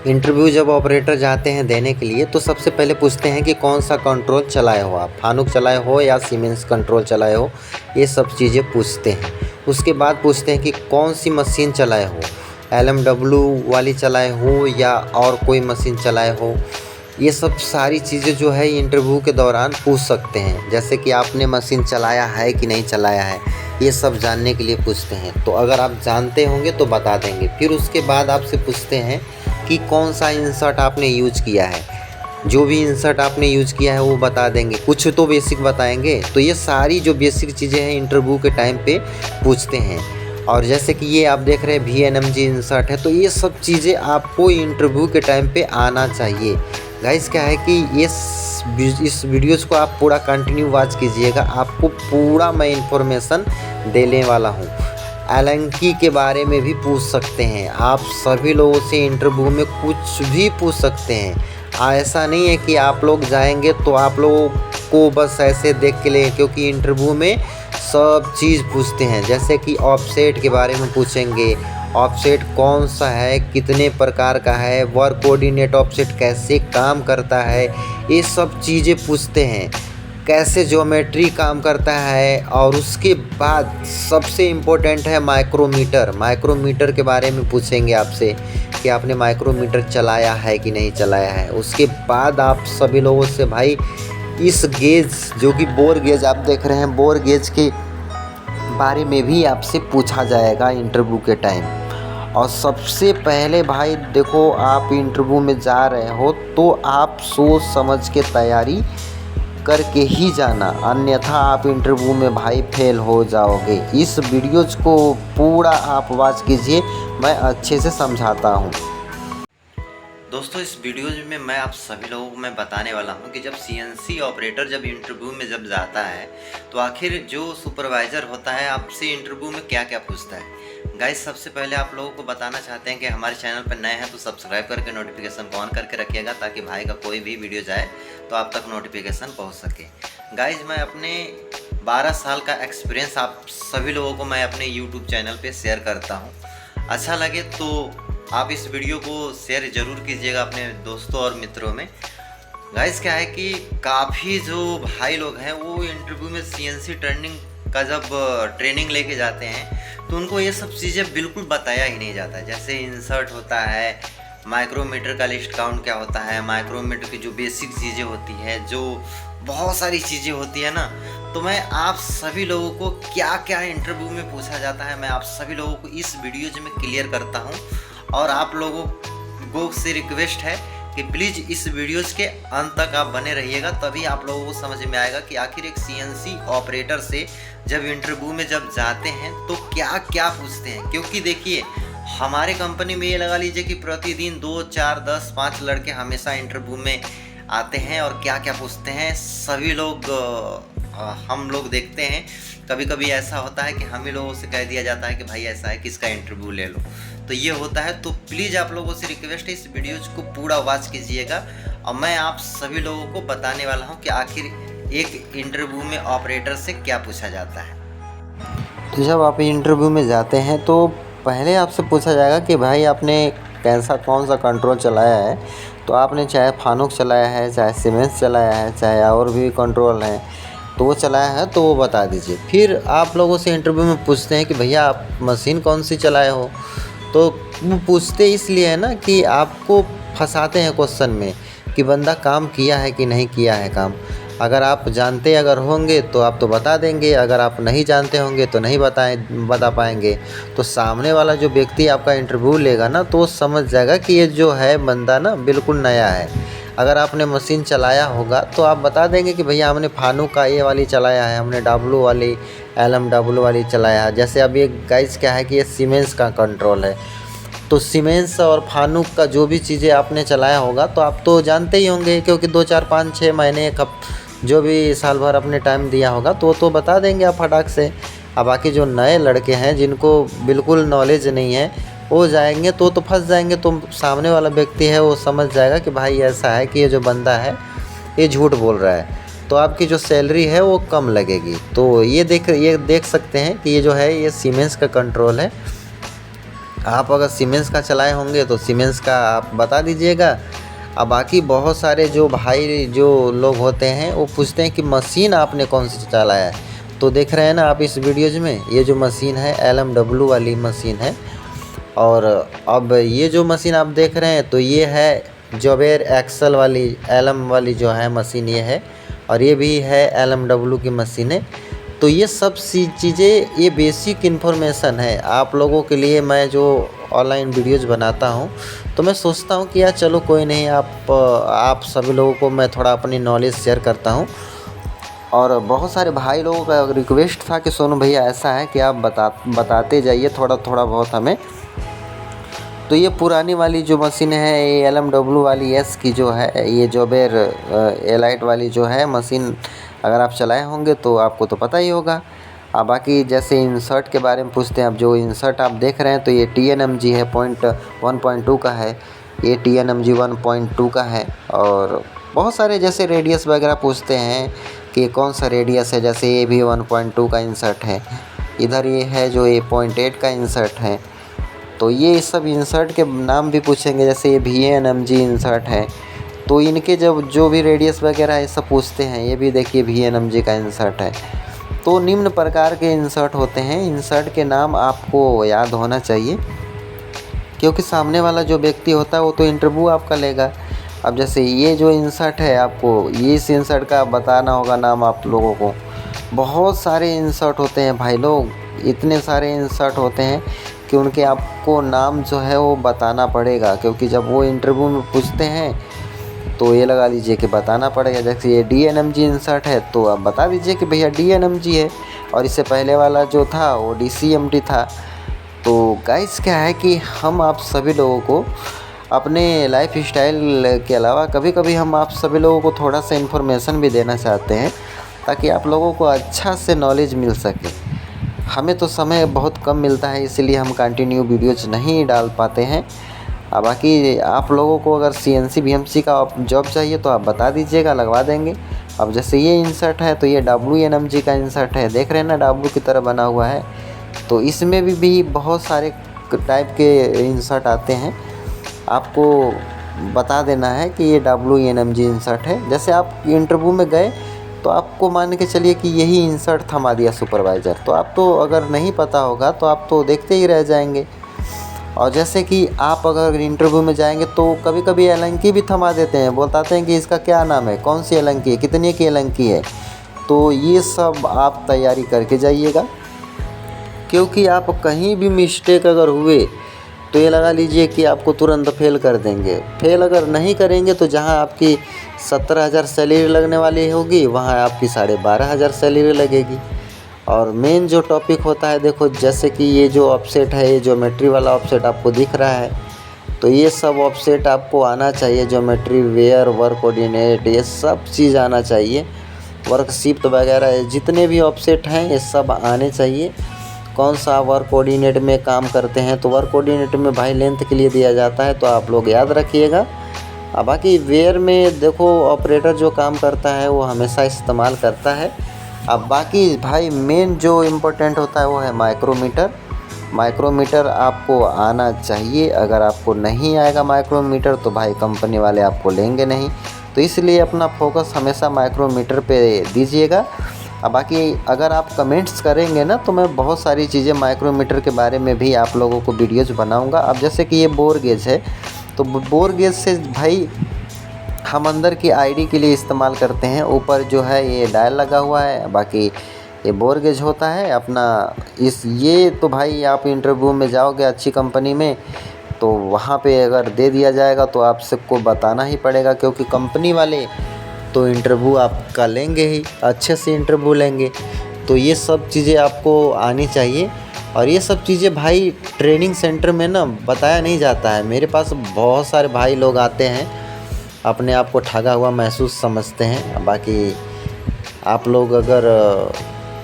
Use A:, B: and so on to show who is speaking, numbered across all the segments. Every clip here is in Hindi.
A: इंटरव्यू जब ऑपरेटर जाते हैं देने के लिए तो सबसे पहले पूछते हैं कि कौन सा कंट्रोल चलाए हो आप, फानुक चलाए हो या सीमेंस कंट्रोल चलाए हो, ये सब चीज़ें पूछते हैं। उसके बाद पूछते हैं कि कौन सी मशीन चलाए हो, LMW वाली चलाए हो या और कोई मशीन चलाए हो। ये सब सारी चीज़ें जो है इंटरव्यू के दौरान पूछ सकते हैं। जैसे कि आपने मशीन चलाया है कि नहीं चलाया है, ये सब जानने के लिए पूछते हैं। तो अगर आप जानते होंगे तो बता देंगे। फिर उसके बाद आपसे पूछते हैं कि कौन सा इंसर्ट आपने यूज किया है। जो भी इंसर्ट आपने यूज किया है वो बता देंगे, कुछ तो बेसिक बताएंगे। तो ये सारी जो बेसिक चीज़ें हैं इंटरव्यू के टाइम पे पूछते हैं। और जैसे कि ये आप देख रहे हैं VNMG इंसर्ट है, तो ये सब चीज़ें आपको इंटरव्यू के टाइम पे आना चाहिए। गाइस क्या है कि इस वीडियोस को आप पूरा कंटिन्यू वॉच कीजिएगा, आपको पूरा मैं इन्फॉर्मेशन देने वाला हूँ। एलेंकी के बारे में भी पूछ सकते हैं, आप सभी लोगों से इंटरव्यू में कुछ भी पूछ सकते हैं। ऐसा नहीं है कि आप लोग जाएंगे तो आप लोगों को बस ऐसे देख के लें, क्योंकि इंटरव्यू में सब चीज़ पूछते हैं। जैसे कि ऑफसेट के बारे में पूछेंगे, ऑफसेट कौन सा है, कितने प्रकार का है, वर्क कोऑर्डिनेट ऑफसेट कैसे काम करता है, ये सब चीज़ें पूछते हैं। कैसे ज्योमेट्री काम करता है। और उसके बाद सबसे इम्पोर्टेंट है माइक्रोमीटर। माइक्रोमीटर के बारे में पूछेंगे आपसे कि आपने माइक्रोमीटर चलाया है कि नहीं चलाया है। उसके बाद आप सभी लोगों से भाई इस गेज जो कि बोर गेज आप देख रहे हैं, बोर गेज के बारे में भी आपसे पूछा जाएगा इंटरव्यू के टाइम। और सबसे पहले भाई देखो, आप इंटरव्यू में जा रहे हो तो आप सोच समझ के तैयारी करके ही जाना, अन्यथा आप इंटरव्यू में भाई फेल हो जाओगे। इस वीडियोज को पूरा आप वॉच कीजिए, मैं अच्छे से समझाता हूँ।
B: दोस्तों इस वीडियो में मैं आप सभी लोगों को मैं बताने वाला हूं कि जब CNC ऑपरेटर जब इंटरव्यू में जब जाता है तो आखिर जो सुपरवाइज़र होता है आपसे इंटरव्यू में क्या क्या पूछता है। गाइस सबसे पहले आप लोगों को बताना चाहते हैं कि हमारे चैनल पर नए हैं तो सब्सक्राइब करके नोटिफिकेशन को ऑन करके रखिएगा, ताकि भाई का कोई भी वीडियो जाए तो आप तक नोटिफिकेशन पहुँच सके। गाइज मैं अपने 12 साल का एक्सपीरियंस आप सभी लोगों को मैं अपने यूट्यूब चैनल पर शेयर करता हूँ। अच्छा लगे तो आप इस वीडियो को शेयर ज़रूर कीजिएगा अपने दोस्तों और मित्रों में। गाइस क्या है कि काफ़ी जो भाई लोग हैं वो इंटरव्यू में CNC टर्निंग का जब ट्रेनिंग लेके जाते हैं तो उनको ये सब चीज़ें बिल्कुल बताया ही नहीं जाता है। जैसे इंसर्ट होता है, माइक्रोमीटर का लिस्ट काउंट क्या होता है, माइक्रोमीटर की जो बेसिक चीज़ें होती है, जो बहुत सारी चीज़ें होती है ना। तो मैं आप सभी लोगों को क्या क्या इंटरव्यू में पूछा जाता है मैं आप सभी लोगों को इस वीडियो में क्लियर करता हूँ। और आप लोगों को से रिक्वेस्ट है कि प्लीज़ इस वीडियोज़ के अंत तक आप बने रहिएगा, तभी आप लोगों को समझ में आएगा कि आखिर एक CNC ऑपरेटर से जब इंटरव्यू में जब जाते हैं तो क्या क्या पूछते हैं। क्योंकि देखिए हमारे कंपनी में ये लगा लीजिए कि प्रतिदिन 2, 4, 10, 5 लड़के हमेशा इंटरव्यू में आते हैं और क्या क्या पूछते हैं सभी लोग हम लोग देखते हैं। कभी कभी ऐसा होता है कि हम ही लोगों से कह दिया जाता है कि भाई ऐसा है, किसका इंटरव्यू ले लो, तो ये होता है। तो प्लीज़ आप लोगों से रिक्वेस्ट है इस वीडियोज़ को पूरा वॉच कीजिएगा और मैं आप सभी लोगों को बताने वाला हूँ कि आखिर एक इंटरव्यू में ऑपरेटर से क्या पूछा जाता है।
A: तो जब आप इंटरव्यू में जाते हैं तो पहले आपसे पूछा जाएगा कि भाई आपने कौन सा कंट्रोल चलाया है। तो आपने चाहे फानुक चलाया है, चाहे सीमेंस चलाया है, चाहे और भी कंट्रोल हैं तो वो चलाया है तो वो बता दीजिए। फिर आप लोगों से इंटरव्यू में पूछते हैं कि भैया आप मशीन कौन सी चलाए हो। तो वो पूछते इसलिए है ना कि आपको फंसाते हैं क्वेश्चन में कि बंदा काम किया है कि नहीं किया है काम। अगर आप जानते अगर होंगे तो आप तो बता देंगे, अगर आप नहीं जानते होंगे तो नहीं बता पाएंगे। तो सामने वाला जो व्यक्ति आपका इंटरव्यू लेगा ना तो वो समझ जाएगा कि ये जो है बंदा ना बिल्कुल नया है। अगर आपने मशीन चलाया होगा तो आप बता देंगे कि भैया हमने फानुक का ये वाली चलाया है, हमने W वाली LMW वाली चलाया है। जैसे अब ये गाइस क्या है कि ये सीमेंस का कंट्रोल है, तो सीमेंस और फानुक का जो भी चीज़ें आपने चलाया होगा तो आप तो जानते ही होंगे, क्योंकि 2, 4, 5, 6 महीने जो भी साल भर अपने टाइम दिया होगा तो बता देंगे आप फटाक से। अब बाकी जो नए लड़के हैं जिनको बिल्कुल नॉलेज नहीं है वो जाएंगे तो फंस जाएंगे। तो सामने वाला व्यक्ति है वो समझ जाएगा कि भाई ऐसा है कि ये जो बंदा है ये झूठ बोल रहा है, तो आपकी जो सैलरी है वो कम लगेगी। तो ये देख सकते हैं कि ये जो है ये सीमेंस का कंट्रोल है। आप अगर सीमेंस का चलाए होंगे तो सीमेंस का आप बता दीजिएगा। अब बाकी बहुत सारे जो भाई जो लोग होते हैं वो पूछते हैं कि मशीन आपने कौन सी चलाया है। तो देख रहे हैं ना आप इस वीडियोज़ में, ये जो मशीन है LMW वाली मशीन है। और अब ये जो मशीन आप देख रहे हैं तो ये है जॉबेर एक्सल वाली LM वाली जो है मशीन ये है, और ये भी है LMW की मशीन है। तो ये सब सी चीज़ें, ये बेसिक इन्फॉर्मेशन है आप लोगों के लिए। मैं जो ऑनलाइन वीडियोज़ बनाता हूँ तो मैं सोचता हूँ कि यार चलो कोई नहीं, आप सभी लोगों को मैं थोड़ा अपनी नॉलेज शेयर करता हूँ। और बहुत सारे भाई लोगों का रिक्वेस्ट था कि सोनू भैया ऐसा है कि आप बताते जाइए थोड़ा थोड़ा बहुत हमें। तो ये पुरानी वाली जो मशीन है ये LMW वाली एस की जो है, ये जॉबेर एलाइट वाली जो है मशीन, अगर आप चलाए होंगे तो आपको तो पता ही होगा। अब बाकी जैसे इंसर्ट के बारे में पूछते हैं, अब जो इंसर्ट आप देख रहे हैं तो ये TNMG है 1.2 का है, ये TNMG 1.2 का है। और बहुत सारे जैसे रेडियस वगैरह पूछते हैं कि कौन सा रेडियस है, जैसे ये भी 1.2 का इंसर्ट है। इधर ये है जो ये 0.8 का इंसर्ट है। तो ये सब इंसर्ट के नाम भी पूछेंगे, जैसे ये VNMG इंसर्ट है। तो इनके जब जो भी रेडियस वगैरह है सब पूछते हैं। ये भी देखिए VNMG का इंसर्ट है। तो निम्न प्रकार के इंसर्ट होते हैं। इंसर्ट के नाम आपको याद होना चाहिए, क्योंकि सामने वाला जो व्यक्ति होता है वो तो इंटरव्यू आपका लेगा। अब जैसे ये जो इंसर्ट है, आपको ये इस इंसर्ट का बताना होगा नाम आप लोगों को। बहुत सारे इंसर्ट होते हैं भाई लोग, इतने सारे इंसर्ट होते हैं कि उनके आपको नाम जो है वो बताना पड़ेगा, क्योंकि जब वो इंटरव्यू में पूछते हैं तो ये लगा लीजिए कि बताना पड़ेगा। जैसे ये DNMG इंसर्ट है तो आप बता दीजिए कि भैया DNMG है, और इससे पहले वाला जो था वो DCMT था। तो गाइस क्या है कि हम आप सभी लोगों को अपने लाइफ स्टाइल के अलावा कभी कभी हम आप सभी लोगों को थोड़ा सा इन्फॉर्मेशन भी देना चाहते हैं, ताकि आप लोगों को अच्छा से नॉलेज मिल सके। हमें तो समय बहुत कम मिलता है, इसलिए हम कंटिन्यू वीडियोज़ नहीं डाल पाते हैं। अब बाकी आप लोगों को अगर CNC BMC का जॉब चाहिए तो आप बता दीजिएगा, लगवा देंगे। अब जैसे ये इंसर्ट है तो ये WNMG का इंसर्ट है, देख रहे हैं ना W की तरह बना हुआ है। तो इसमें भी बहुत सारे टाइप के इंसर्ट आते हैं, आपको बता देना है कि ये WNMG इंसर्ट है। जैसे आप इंटरव्यू में गए तो आपको मान के चलिए कि यही इंसर्ट थमा दिया सुपरवाइज़र, तो आप तो अगर नहीं पता होगा तो आप तो देखते ही रह जाएंगे। और जैसे कि आप अगर इंटरव्यू में जाएंगे तो कभी कभी एलंकी भी थमा देते हैं, बताते हैं कि इसका क्या नाम है, कौन सी एलंकी है, कितने की एलंकी है। तो ये सब आप तैयारी करके जाइएगा, क्योंकि आप कहीं भी मिस्टेक अगर हुए तो ये लगा लीजिए कि आपको तुरंत फेल कर देंगे। फेल अगर नहीं करेंगे तो जहां आपकी 17,000 सैलरी लगने वाली होगी वहां आपकी 12,500 सैलरी लगेगी। और मेन जो टॉपिक होता है, देखो जैसे कि ये जो ऑफसेट है, ये ज्योमेट्री वाला ऑफसेट आपको दिख रहा है, तो ये सब ऑफसेट आपको आना चाहिए। ज्योमेट्री, वेयर, वर्क कोऑर्डिनेट, ये सब चीज़ आना चाहिए। वर्क शिफ्ट वगैरह जितने भी ऑफसेट हैं ये सब आने चाहिए। कौन सा वर्क कोऑर्डिनेट में काम करते हैं, तो वर्क कोऑर्डिनेट में भाई लेंथ के लिए दिया जाता है, तो आप लोग याद रखिएगा। अब बाकी वेयर में देखो ऑपरेटर जो काम करता है वो हमेशा इस्तेमाल करता है। अब बाकी भाई मेन जो इम्पोर्टेंट होता है वो है माइक्रोमीटर। माइक्रोमीटर आपको आना चाहिए, अगर आपको नहीं आएगा माइक्रोमीटर तो भाई कंपनी वाले आपको लेंगे नहीं। तो इसलिए अपना फोकस हमेशा माइक्रोमीटर पे दीजिएगा। अब बाकी अगर आप कमेंट्स करेंगे ना तो मैं बहुत सारी चीज़ें माइक्रोमीटर के बारे में भी आप लोगों को वीडियोज़ बनाऊँगा। अब जैसे कि ये बोर गेज है, तो बोर गेज से भाई हम अंदर की आईडी के लिए इस्तेमाल करते हैं। ऊपर जो है ये डायल लगा हुआ है, बाकी ये बोर गेज होता है अपना। ये तो भाई आप इंटरव्यू में जाओगे अच्छी कंपनी में तो वहाँ पे अगर दे दिया जाएगा तो आप सबको बताना ही पड़ेगा, क्योंकि कंपनी वाले तो इंटरव्यू आपका लेंगे ही, अच्छे से इंटरव्यू लेंगे। तो ये सब चीज़ें आपको आनी चाहिए। और ये सब चीज़ें भाई ट्रेनिंग सेंटर में ना बताया नहीं जाता है। मेरे पास बहुत सारे भाई लोग आते हैं, अपने आप को ठगा हुआ महसूस समझते हैं। बाकी आप लोग अगर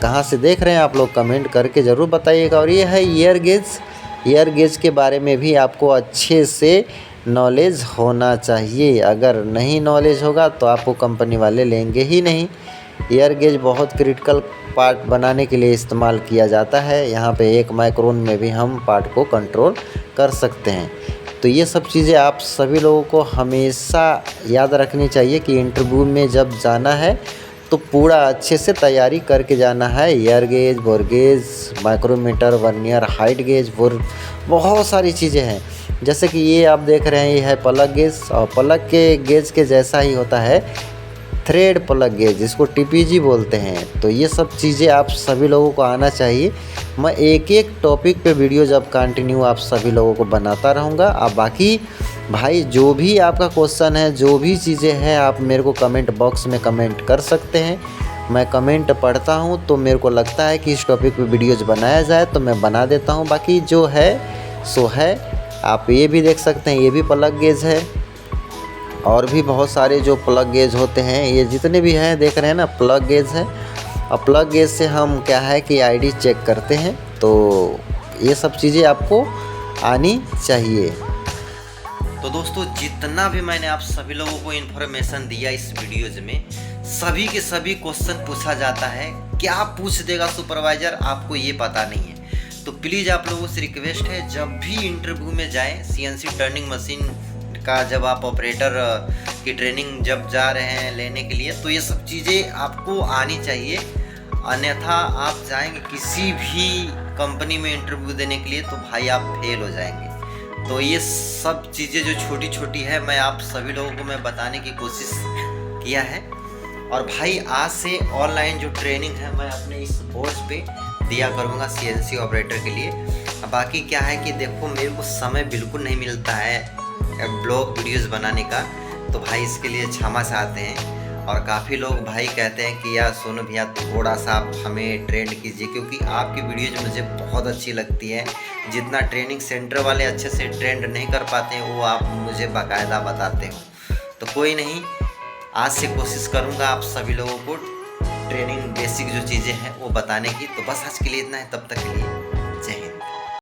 A: कहाँ से देख रहे हैं आप लोग कमेंट करके ज़रूर बताइएगा। और ये है ईयर गेज। ईयर गेज के बारे में भी आपको अच्छे से नॉलेज होना चाहिए। अगर नहीं नॉलेज होगा तो आपको कंपनी वाले लेंगे ही नहीं। एयर गेज बहुत क्रिटिकल पार्ट बनाने के लिए इस्तेमाल किया जाता है। यहाँ पे 1 माइक्रोन में भी हम पार्ट को कंट्रोल कर सकते हैं। तो ये सब चीज़ें आप सभी लोगों को हमेशा याद रखनी चाहिए कि इंटरव्यू में जब जाना है तो पूरा अच्छे से तैयारी करके जाना है। Air gauge, bore gauge, micrometer, vernier, height gauge, बहुत सारी चीज़ें हैं। जैसे कि ये आप देख रहे हैं, ये है प्लग गेज, और प्लग के गेज के जैसा ही होता है थ्रेड प्लग गेज, जिसको टीपीजी बोलते हैं। तो ये सब चीज़ें आप सभी लोगों को आना चाहिए। मैं एक एक टॉपिक पे वीडियो जब कंटिन्यू आप सभी लोगों को बनाता रहूँगा। आप बाकी भाई जो भी आपका क्वेश्चन है, जो भी चीज़ें हैं, आप मेरे को कमेंट बॉक्स में कमेंट कर सकते हैं। मैं कमेंट पढ़ता हूँ तो मेरे को लगता है कि इस टॉपिक पे वीडियोज़ बनाया जाए तो मैं बना देता हूँ। बाकी जो है सो है। आप ये भी देख सकते हैं, ये भी प्लग गेज है, और भी बहुत सारे जो प्लग गेज होते हैं, ये जितने भी हैं देख रहे हैं ना, प्लग गेज है। और प्लग गेज से हम क्या है कि आईडी चेक करते हैं। तो ये सब चीज़ें आपको आनी चाहिए।
B: तो दोस्तों, जितना भी मैंने आप सभी लोगों को इन्फॉर्मेशन दिया इस वीडियोज में, सभी के सभी क्वेश्चन पूछा जाता है। क्या पूछ देगा सुपरवाइजर, आपको ये पता नहीं है। तो प्लीज़ आप लोगों से रिक्वेस्ट है, जब भी इंटरव्यू में जाएं, सीएनसी टर्निंग मशीन का जब आप ऑपरेटर की ट्रेनिंग जब जा रहे हैं लेने के लिए, तो ये सब चीज़ें आपको आनी चाहिए। अन्यथा आप जाएंगे किसी भी कंपनी में इंटरव्यू देने के लिए तो भाई आप फेल हो जाएंगे। तो ये सब चीज़ें जो छोटी छोटी है, मैं आप सभी लोगों को मैं बताने की कोशिश किया है। और भाई आज से ऑनलाइन जो ट्रेनिंग है मैं अपने इस कोर्स पे दिया करूँगा सीएनसी ऑपरेटर के लिए। बाकी क्या है कि देखो, मेरे को समय बिल्कुल नहीं मिलता है ब्लॉग वीडियोस बनाने का, तो भाई इसके लिए क्षमा चाहते हैं। और काफ़ी लोग भाई कहते हैं कि यार सोनू भैया थोड़ा सा आप हमें ट्रेंड कीजिए, क्योंकि आपकी वीडियोज मुझे बहुत अच्छी लगती है। जितना ट्रेनिंग सेंटर वाले अच्छे से ट्रेंड नहीं कर पाते हैं, वो आप मुझे बाकायदा बताते हो। तो कोई नहीं, आज से कोशिश करूँगा आप सभी लोगों को ट्रेनिंग बेसिक जो चीज़ें हैं वो बताने की। तो बस आज के लिए इतना है, तब तक के लिए